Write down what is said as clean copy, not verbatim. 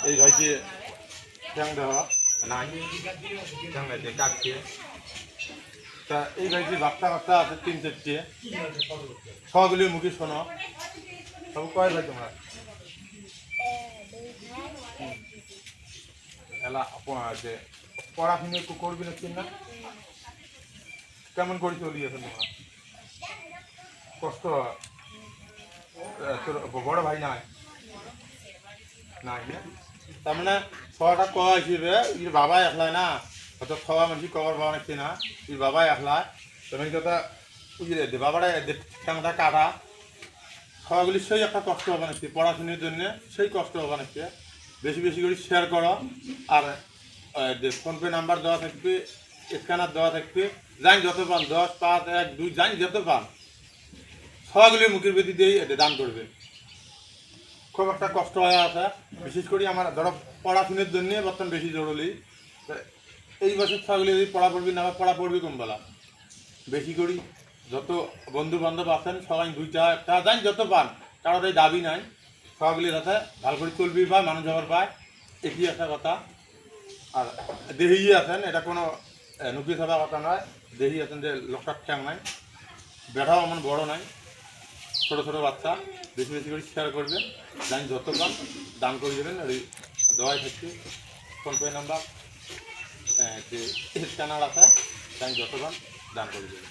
এই ভাইকে ঠ্যাং দেওয়া নাই ঠ্যাং আছে কাটছে তা এই ভাইকে বাচ্চা বাচ্চা আছে 3-4টে সবগুলি মুখে শোনো সব কয় ভাই তোমরা এলা যে পড়াশুনো একটু করবি না কিনা কেমন করে চলিয়েছেন তোমরা কষ্ট তোর বড় ভাই নাই নাই না তার মানে ছটা ক হিসেবে এর বাবা একলাই না হয়তো খাওয়া মানুষ কবর বাবা নাকি না এর বাবা একলাই তুমি কথা বুঝলে বাবারা ঠ্যাংটা কাটা খাওয়াগুলি সেই একটা কষ্ট হবে নাকি পড়াশোনার জন্য সেই কষ্ট হবে নাকি বেশি বেশি করে শেয়ার করো আর ফোনপে নাম্বার দেওয়া থাকবে স্ক্যানার দেওয়া থাকবে জানি যত পান 10, 5, 1, 2 জানি যত পান খাওয়াগুলি মুখের বেদি দিয়েই দান করবে খুব একটা কষ্ট হয়ে আছে বিশেষ করে আমার ধরো পড়াশোনার জন্য বর্তমান বেশি জরুরি এই বছর ছাগলি যদি পড়া পড়বি না পড়া পড়বি কোনবেলা বেশি করি যত বন্ধু বান্ধব আছেন সবাই 2টা 1টা জানি যত পান কারোর এই দাবি নাই সবগুলির সাথে ভালো করে চলবি বা মানুষ যাওয়ার পায় এটি একটা কথা আর দেহি আছেন এটা কোনো নুকি থাকা কথা নয় দেহি আছেন যে লোকটার ঠ্যাং নাই বেড়াও এমন বড় নাই ছোটো ছোটো বাচ্চা বেশি বেশি করে শেয়ার করবেন জানি যত পান দান করে দেবেন ওই দেওয়াই থাকছে ফোনপে নাম্বার যে স্ক্যানার আছে জানি যত পান দান করে দেবেন